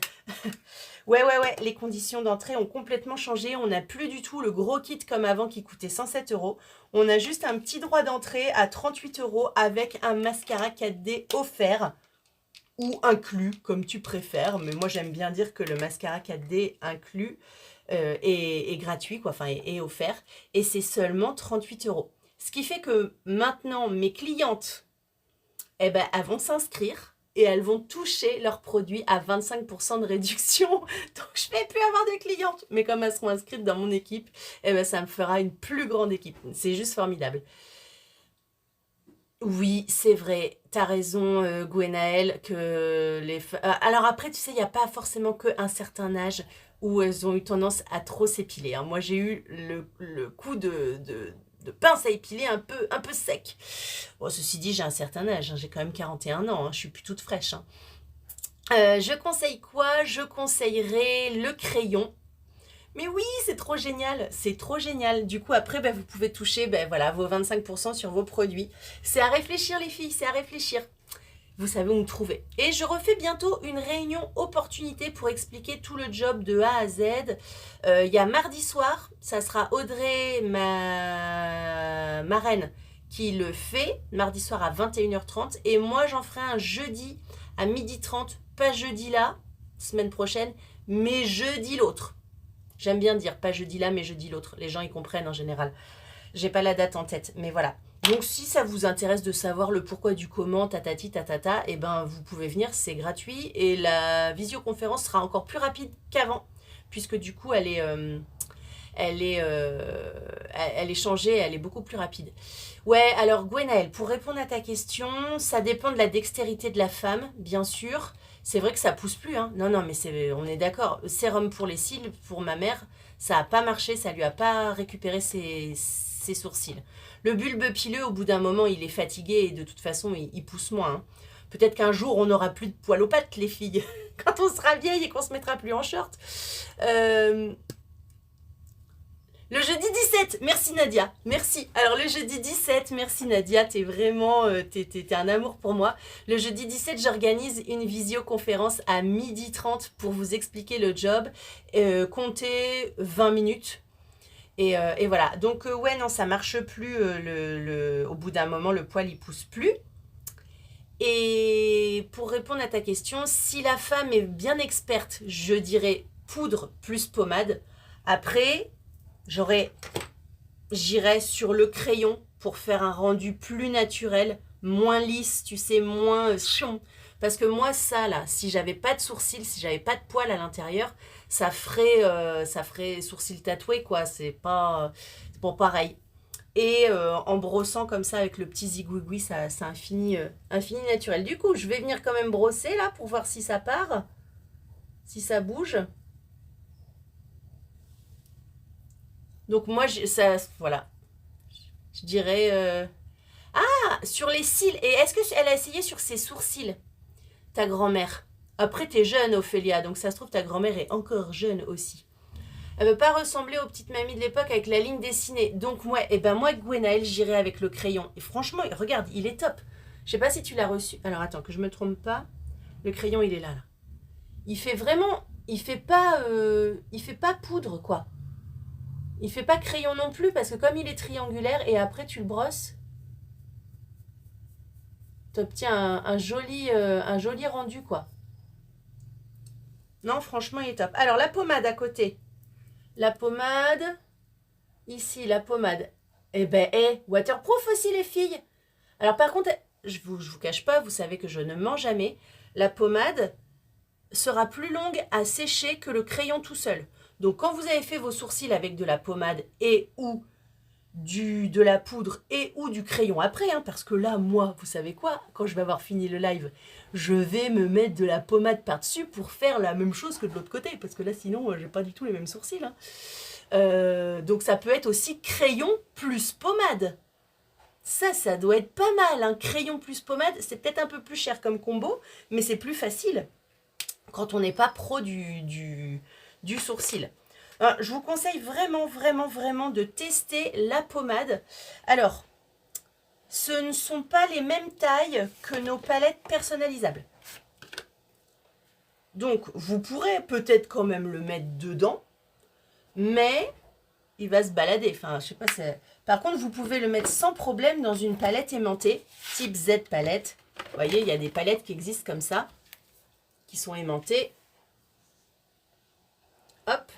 Ouais, les conditions d'entrée ont complètement changé. On n'a plus du tout le gros kit comme avant qui coûtait 107 €. On a juste un petit droit d'entrée à 38 € avec un mascara 4D offert ou inclus, comme tu préfères. Mais moi, j'aime bien dire que le mascara 4D inclus est gratuit, quoi, enfin, est offert. Et c'est seulement 38 €. Ce qui fait que maintenant, mes clientes, eh ben, elles vont s'inscrire et elles vont toucher leurs produits à 25% de réduction. Donc, je ne vais plus avoir de clientes. Mais comme elles seront inscrites dans mon équipe, eh ben, ça me fera une plus grande équipe. C'est juste formidable. Oui, c'est vrai, t'as raison, Gwenaëlle, que alors après, tu sais, il n'y a pas forcément qu'un certain âge où elles ont eu tendance à trop s'épiler, hein. Moi, j'ai eu le coup de pince à épiler un peu sec. Bon, ceci dit, j'ai un certain âge, hein, j'ai quand même 41 ans, hein, je suis plus toute fraîche, hein. Je conseille quoi? Je conseillerais le crayon. Mais oui, c'est trop génial, c'est trop génial. Du coup, après, bah, vous pouvez toucher voilà, vos 25% sur vos produits. C'est à réfléchir, les filles, c'est à réfléchir. Vous savez où me trouver. Et je refais bientôt une réunion opportunité pour expliquer tout le job de A à Z. Il y a mardi soir, ça sera Audrey, ma marraine, qui le fait, mardi soir à 21h30. Et moi, j'en ferai un jeudi à 12h30, pas jeudi là, semaine prochaine, mais jeudi l'autre. J'aime bien dire pas jeudi là, mais jeudi l'autre. Les gens, ils comprennent en général. J'ai pas la date en tête, mais voilà. Donc, si ça vous intéresse de savoir le pourquoi du comment, tatati, tatata, eh ben, vous pouvez venir, c'est gratuit. Et la visioconférence sera encore plus rapide qu'avant, puisque du coup, elle est changée, elle est beaucoup plus rapide. Ouais, alors Gwenaëlle, pour répondre à ta question, ça dépend de la dextérité de la femme, bien sûr. C'est vrai que ça pousse plus, hein. Non, mais on est d'accord. Sérum pour les cils, pour ma mère, ça n'a pas marché, ça lui a pas récupéré ses sourcils. Le bulbe pileux, au bout d'un moment, il est fatigué et de toute façon, il pousse moins, hein. Peut-être qu'un jour, on n'aura plus de poils aux pattes, les filles, quand on sera vieille et qu'on se mettra plus en short. Le jeudi 17, merci Nadia, merci. Alors le jeudi 17, merci Nadia, t'es vraiment, t'es un amour pour moi. Le jeudi 17, j'organise une visioconférence à 12h30 pour vous expliquer le job. Comptez 20 minutes. Et voilà, donc ouais, non, ça marche plus, au bout d'un moment, le poil, il pousse plus. Et pour répondre à ta question, si la femme est bien experte, je dirais poudre plus pommade. Après... j'irais sur le crayon pour faire un rendu plus naturel, moins lisse, tu sais, moins chiant. Parce que moi, ça, là, si j'avais pas de sourcils, si j'avais pas de poils à l'intérieur, ça ferait sourcils tatoués, quoi. C'est pas pareil. Et en brossant comme ça avec le petit zigouigoui, ça infini naturel. Du coup, je vais venir quand même brosser, là, pour voir si ça part, si ça bouge. Donc moi, voilà, je dirais... Ah, sur les cils. Et est-ce qu'elle a essayé sur ses sourcils, ta grand-mère? Après, t'es jeune, Ophélia, donc ça se trouve, ta grand-mère est encore jeune aussi. Elle veut pas ressembler aux petites mamies de l'époque avec la ligne dessinée. Donc moi, Gwenaëlle, j'irai avec le crayon. Et franchement, regarde, il est top. Je sais pas si tu l'as reçu. Alors attends, que je me trompe pas. Le crayon, il est là. Il fait vraiment... il fait pas poudre, quoi. Il fait pas crayon non plus parce que comme il est triangulaire et après tu le brosses, tu obtiens un joli rendu, quoi. Non, franchement, il est top. Alors, la pommade à côté. La pommade. Ici, la pommade. Eh ben, waterproof aussi, les filles. Alors, par contre, je vous cache pas, vous savez que je ne mens jamais. La pommade sera plus longue à sécher que le crayon tout seul. Donc, quand vous avez fait vos sourcils avec de la pommade et ou de la poudre et ou du crayon après, hein, parce que là, moi, vous savez quoi, quand je vais avoir fini le live, je vais me mettre de la pommade par-dessus pour faire la même chose que de l'autre côté, parce que là, sinon, j'ai pas du tout les mêmes sourcils, hein. Donc, ça peut être aussi crayon plus pommade. Ça doit être pas mal, hein. Crayon plus pommade, c'est peut-être un peu plus cher comme combo, mais c'est plus facile quand on n'est pas pro du du sourcil. Alors, je vous conseille vraiment, vraiment, vraiment de tester la pommade. Alors, ce ne sont pas les mêmes tailles que nos palettes personnalisables. Donc, vous pourrez peut-être quand même le mettre dedans, mais il va se balader. Enfin, je sais pas. Par contre, vous pouvez le mettre sans problème dans une palette aimantée, type Z palette. Vous voyez, il y a des palettes qui existent comme ça, qui sont aimantées. Hop.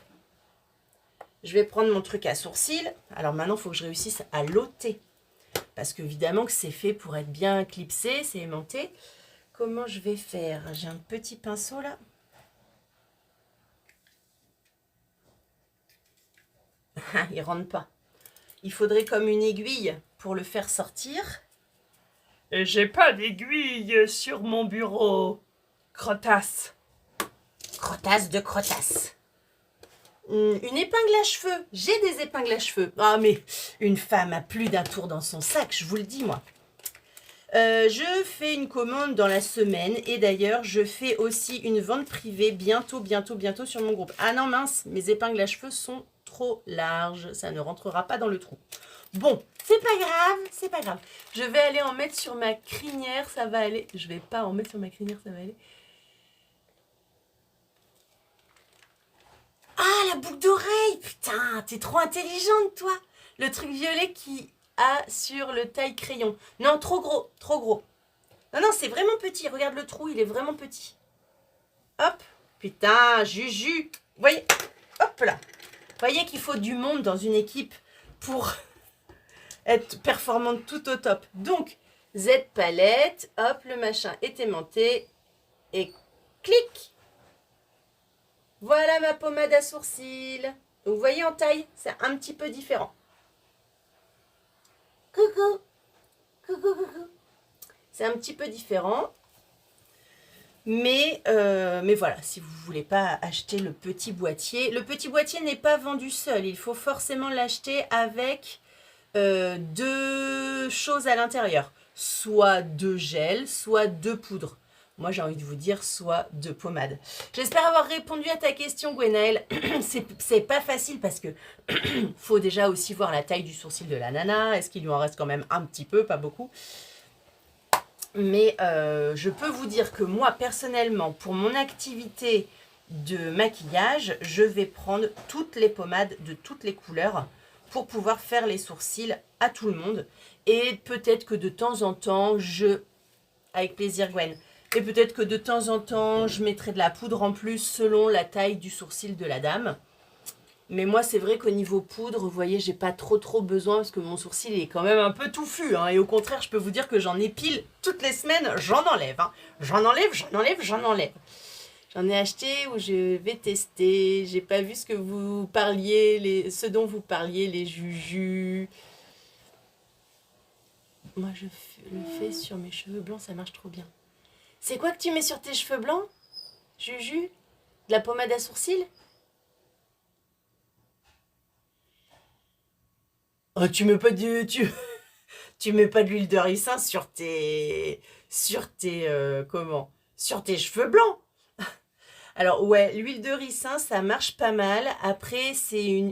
Je vais prendre mon truc à sourcils. Alors maintenant, il faut que je réussisse à l'ôter. Parce qu'évidemment que c'est fait pour être bien clipsé, c'est aimanté. Comment je vais faire? J'ai un petit pinceau là. Il rentre pas. Il faudrait comme une aiguille pour le faire sortir. Et j'ai pas d'aiguille sur mon bureau. Crotasse. Crotasse de crotasse. Une épingle à cheveux. J'ai des épingles à cheveux. Ah mais une femme a plus d'un tour dans son sac, je vous le dis moi. Je fais une commande dans la semaine et d'ailleurs je fais aussi une vente privée bientôt sur mon groupe. Ah non mince, mes épingles à cheveux sont trop larges, ça ne rentrera pas dans le trou. Bon, c'est pas grave, c'est pas grave. Je vais aller en mettre sur ma crinière, ça va aller. Je vais pas en mettre sur ma crinière, ça va aller. Ah, la boucle d'oreille, putain, t'es trop intelligente toi. Le truc violet qui a sur le taille crayon. Non, trop gros, trop gros. Non, non, c'est vraiment petit. Regarde le trou, il est vraiment petit. Hop. Putain, Juju. Vous voyez, hop là. Vous voyez qu'il faut du monde dans une équipe pour être performante tout au top. Donc, Z palette, hop, le machin est aimanté. Et clic. Voilà ma pommade à sourcils. Donc, vous voyez en taille, c'est un petit peu différent. Coucou. Coucou, coucou. C'est un petit peu différent. Mais voilà, si vous ne voulez pas acheter le petit boîtier n'est pas vendu seul. Il faut forcément l'acheter avec 2 choses à l'intérieur. Soit 2 gels, soit 2 poudres. Moi, j'ai envie de vous dire soit 2 pommades. J'espère avoir répondu à ta question, Gwenaëlle. C'est pas facile parce que faut déjà aussi voir la taille du sourcil de la nana. Est-ce qu'il lui en reste quand même un petit peu, pas beaucoup? Mais je peux vous dire que moi, personnellement, pour mon activité de maquillage, je vais prendre toutes les pommades de toutes les couleurs pour pouvoir faire les sourcils à tout le monde. Et peut-être que de temps en temps, avec plaisir Gwen, et peut-être que de temps en temps, je mettrai de la poudre en plus selon la taille du sourcil de la dame. Mais moi, c'est vrai qu'au niveau poudre, vous voyez, j'ai pas trop besoin parce que mon sourcil est quand même un peu touffu. Hein, et au contraire, je peux vous dire que j'en épile toutes les semaines, j'en enlève. Hein. J'en enlève. J'en ai acheté où je vais tester. J'ai pas vu ce que vous parliez, ce dont vous parliez, les jujus. Moi, je le fais sur mes cheveux blancs, ça marche trop bien. C'est quoi que tu mets sur tes cheveux blancs, Juju? De la pommade à sourcils? Oh, tu mets pas de l'huile de ricin sur tes comment? Sur tes cheveux blancs. Alors ouais, l'huile de ricin, ça marche pas mal. Après,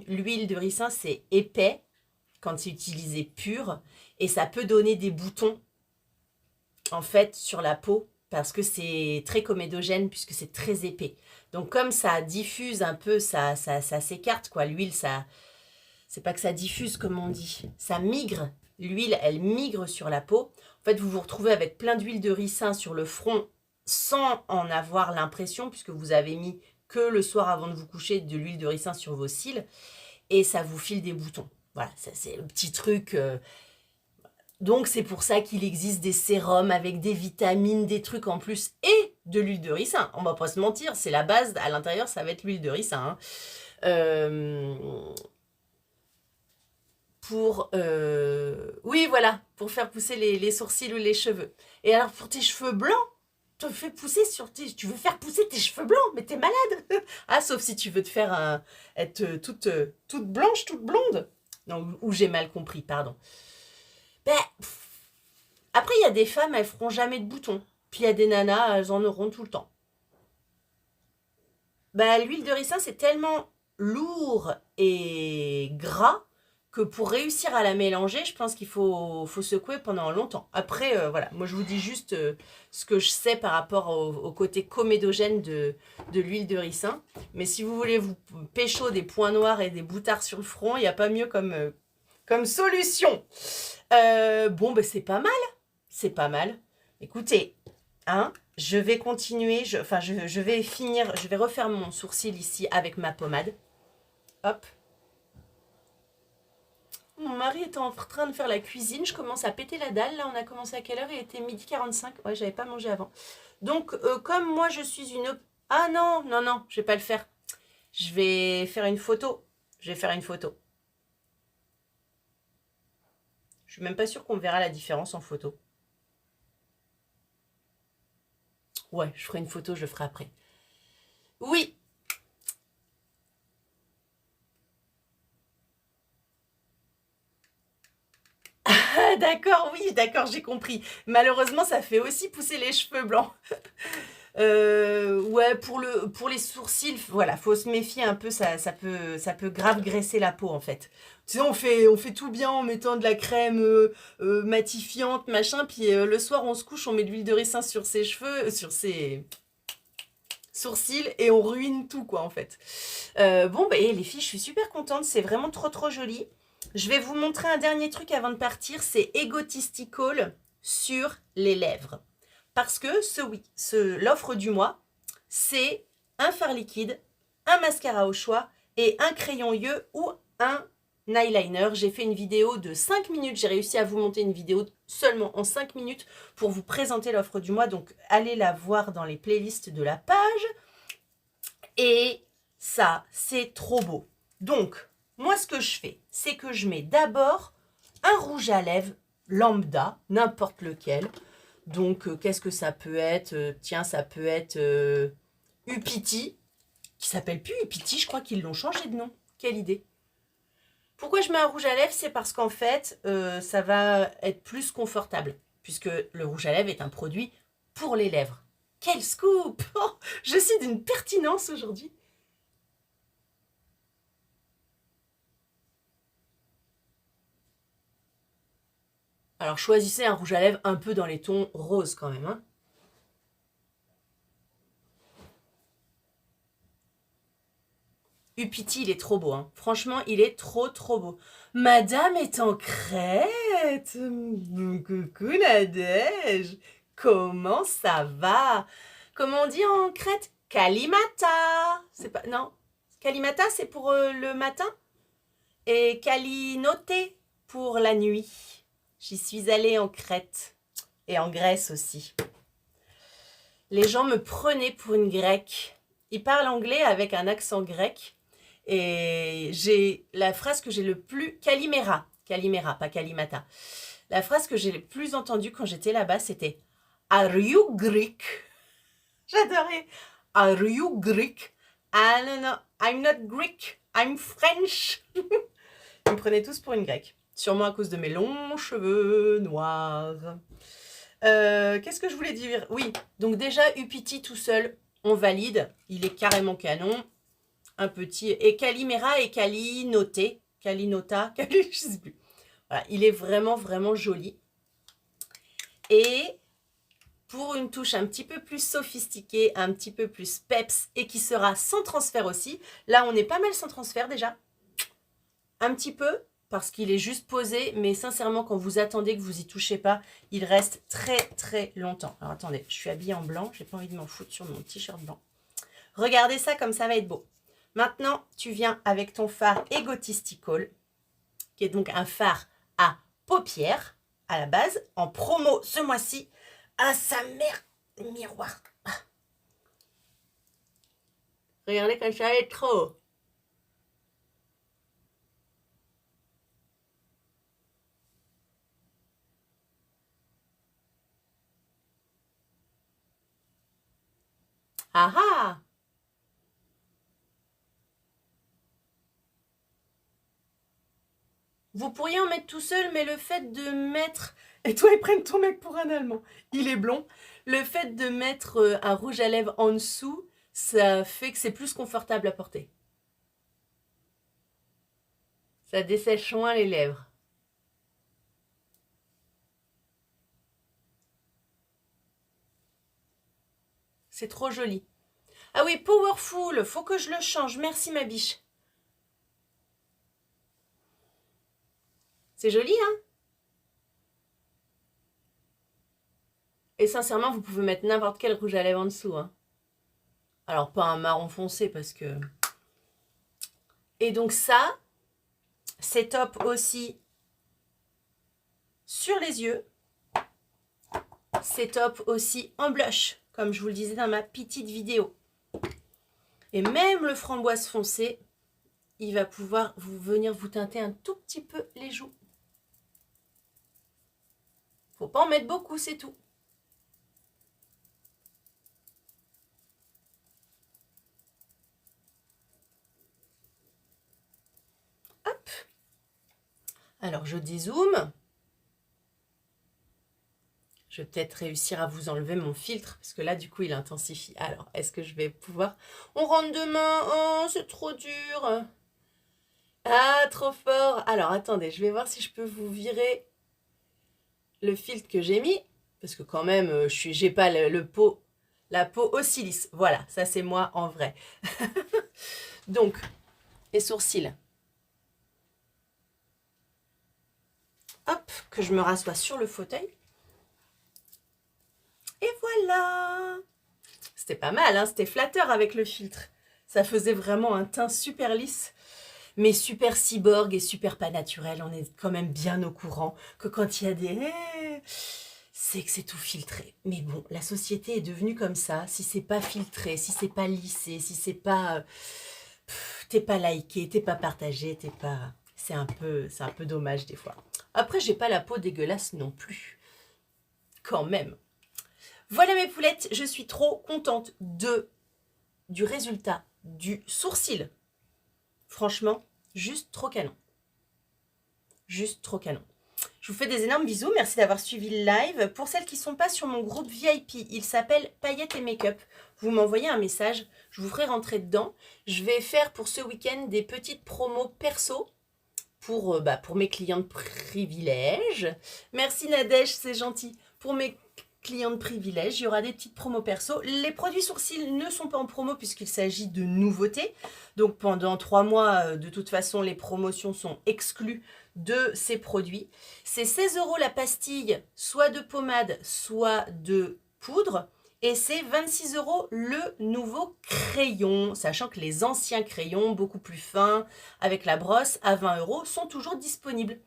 l'huile de ricin, c'est épais quand c'est utilisé pur et ça peut donner des boutons en fait sur la peau parce que c'est très comédogène puisque c'est très épais. Donc comme ça diffuse un peu, ça s'écarte quoi. L'huile, ça, c'est pas que ça diffuse comme on dit, ça migre. L'huile, elle migre sur la peau. En fait, vous vous retrouvez avec plein d'huile de ricin sur le front sans en avoir l'impression puisque vous avez mis que le soir avant de vous coucher de l'huile de ricin sur vos cils et ça vous file des boutons. Voilà, ça c'est le petit truc. Donc c'est pour ça qu'il existe des sérums avec des vitamines, des trucs en plus et de l'huile de ricin. On va pas se mentir, c'est la base. À l'intérieur, ça va être l'huile de ricin. Hein. Oui, voilà, pour faire pousser les sourcils ou les cheveux. Et alors pour tes cheveux blancs, tu veux faire pousser tes cheveux blancs, mais t'es malade. Ah, sauf si tu veux te faire être toute blanche, toute blonde. Non, ou j'ai mal compris, pardon. Ben, après, il y a des femmes, elles feront jamais de boutons. Puis il y a des nanas, elles en auront tout le temps. Bah, l'huile de ricin, c'est tellement lourd et gras que pour réussir à la mélanger, je pense qu'il faut secouer pendant longtemps. Après, voilà, moi je vous dis juste ce que je sais par rapport au côté comédogène de l'huile de ricin. Mais si vous voulez vous pécho des points noirs et des boutards sur le front, il n'y a pas mieux comme solution. Bon, ben c'est pas mal. C'est pas mal. Écoutez, hein, je vais continuer. Je vais finir. Je vais refaire mon sourcil ici avec ma pommade. Hop. Mon mari est en train de faire la cuisine. Je commence à péter la dalle. Là, on a commencé à quelle heure? Il était 12h45. Ouais, j'avais pas mangé avant. Donc, comme moi, je suis une... Ah non, non, non, je vais pas le faire. Je vais faire une photo. Je vais faire une photo. Je suis même pas sûre qu'on verra la différence en photo. Ouais, je ferai une photo, je le ferai après. Oui. Ah, d'accord, oui, d'accord, j'ai compris. Malheureusement, ça fait aussi pousser les cheveux blancs. Ouais, pour les sourcils, voilà, faut se méfier un peu, ça peut grave graisser la peau en fait. Sinon, on fait tout bien en mettant de la crème matifiante, machin, puis le soir on se couche, on met de l'huile de ricin sur ses cheveux, sur ses sourcils et on ruine tout quoi en fait. Bon, bah, les filles, je suis super contente, c'est vraiment trop trop joli. Je vais vous montrer un dernier truc avant de partir, c'est Egotistical sur les lèvres. Parce que l'offre du mois, c'est un fard liquide, un mascara au choix et un crayon yeux ou un eyeliner. J'ai fait une vidéo de 5 minutes, j'ai réussi à vous monter une vidéo seulement en 5 minutes pour vous présenter l'offre du mois. Donc allez la voir dans les playlists de la page. Et ça, c'est trop beau. Donc, moi ce que je fais, c'est que je mets d'abord un rouge à lèvres lambda, n'importe lequel. Donc, qu'est-ce que ça peut être? Tiens, ça peut être Upiti, qui s'appelle plus Upiti, je crois qu'ils l'ont changé de nom. Quelle idée! Pourquoi je mets un rouge à lèvres? C'est parce qu'en fait, ça va être plus confortable, puisque le rouge à lèvres est un produit pour les lèvres. Quel scoop! Oh, je suis d'une pertinence aujourd'hui. Alors, choisissez un rouge à lèvres un peu dans les tons roses quand même, hein. Upiti, il est trop beau, hein. Franchement, il est trop trop beau. Madame est en crête. Coucou Nadège. Comment ça va? Comment on dit en crête? Kalimata. C'est pas... Non. Kalimata, c'est pour le matin. Et Kalinote pour la nuit. J'y suis allée en Crète. Et en Grèce aussi. Les gens me prenaient pour une grecque. Ils parlent anglais avec un accent grec. Et j'ai la phrase que j'ai le plus... Kalimera, pas Kalimata. La phrase que j'ai le plus entendue quand j'étais là-bas, c'était « Are you Greek ?» J'adorais. « Are you Greek ?» « Ah non, non, I'm not Greek, I'm French. » Ils me prenaient tous pour une grecque. Sûrement à cause de mes longs cheveux noirs. Qu'est-ce que je voulais dire? Oui, donc déjà, Upiti tout seul, on valide. Il est carrément canon. Un petit... Et Calimera et Calinote. Calinota. Je sais plus. Voilà, il est vraiment, vraiment joli. Et pour une touche un petit peu plus sophistiquée, un petit peu plus peps et qui sera sans transfert aussi. Là, on est pas mal sans transfert déjà. Un petit peu, parce qu'il est juste posé, mais sincèrement, quand vous attendez que vous y touchez pas, il reste très très longtemps. Alors attendez, je suis habillée en blanc, j'ai pas envie de m'en foutre sur mon t-shirt blanc. Regardez ça comme ça va être beau. Maintenant, tu viens avec ton fard Egotistical, qui est donc un fard à paupières, à la base, en promo ce mois-ci, à sa mère miroir. Ah. Regardez comme ça est trop. Ah ah! Vous pourriez en mettre tout seul, mais le fait de mettre... Et toi, ils prennent ton mec pour un Allemand. Il est blond. Le fait de mettre un rouge à lèvres en dessous, ça fait que c'est plus confortable à porter. Ça dessèche moins les lèvres. C'est trop joli. Ah oui, Powerful, faut que je le change. Merci ma biche. C'est joli, hein? Et sincèrement, vous pouvez mettre n'importe quel rouge à lèvres en dessous, hein. Alors, pas un marron foncé parce que... Et donc ça, c'est top aussi sur les yeux. C'est top aussi en blush, comme je vous le disais dans ma petite vidéo. Et même le framboise foncé, il va pouvoir venir vous teinter un tout petit peu les joues. Faut pas en mettre beaucoup, c'est tout. Hop. Alors, je dézoome. Je vais peut-être réussir à vous enlever mon filtre, parce que là, du coup, il intensifie. Alors, est-ce que je vais pouvoir... On rentre demain. Oh, c'est trop dur. Ah, trop fort. Alors, attendez, je vais voir si je peux vous virer le filtre que j'ai mis. Parce que quand même, j'ai pas la peau aussi lisse. Voilà, ça c'est moi en vrai. Donc, les sourcils. Hop, que je me rassois sur le fauteuil. Et voilà. C'était pas mal, hein, c'était flatteur avec le filtre. Ça faisait vraiment un teint super lisse. Mais super cyborg et super pas naturel. On est quand même bien au courant que quand il y a des... c'est que c'est tout filtré. Mais bon, la société est devenue comme ça. Si c'est pas filtré, si c'est pas lissé, si c'est pas... t'es pas liké, t'es pas partagé, t'es pas... C'est un peu dommage des fois. Après, j'ai pas la peau dégueulasse non plus. Quand même. Voilà mes poulettes, je suis trop contente du résultat du sourcil. Franchement, juste trop canon. Juste trop canon. Je vous fais des énormes bisous. Merci d'avoir suivi le live. Pour celles qui ne sont pas sur mon groupe VIP, il s'appelle Paillettes et Make-up. Vous m'envoyez un message, je vous ferai rentrer dedans. Je vais faire pour ce week-end des petites promos perso pour mes clients de privilège. Merci Nadège, c'est gentil. Pour mes clients de privilège, il y aura des petites promos perso. Les produits sourcils ne sont pas en promo puisqu'il s'agit de nouveautés. Donc pendant 3 mois, de toute façon, les promotions sont exclues de ces produits. C'est 16 € la pastille, soit de pommade, soit de poudre. Et c'est 26 € le nouveau crayon, sachant que les anciens crayons, beaucoup plus fins, avec la brosse, à 20 €, sont toujours disponibles.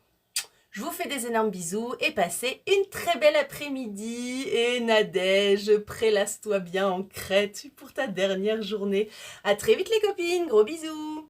Je vous fais des énormes bisous et passez une très belle après-midi. Et Nadège, prélasse-toi bien en crête pour ta dernière journée. À très vite les copines, gros bisous.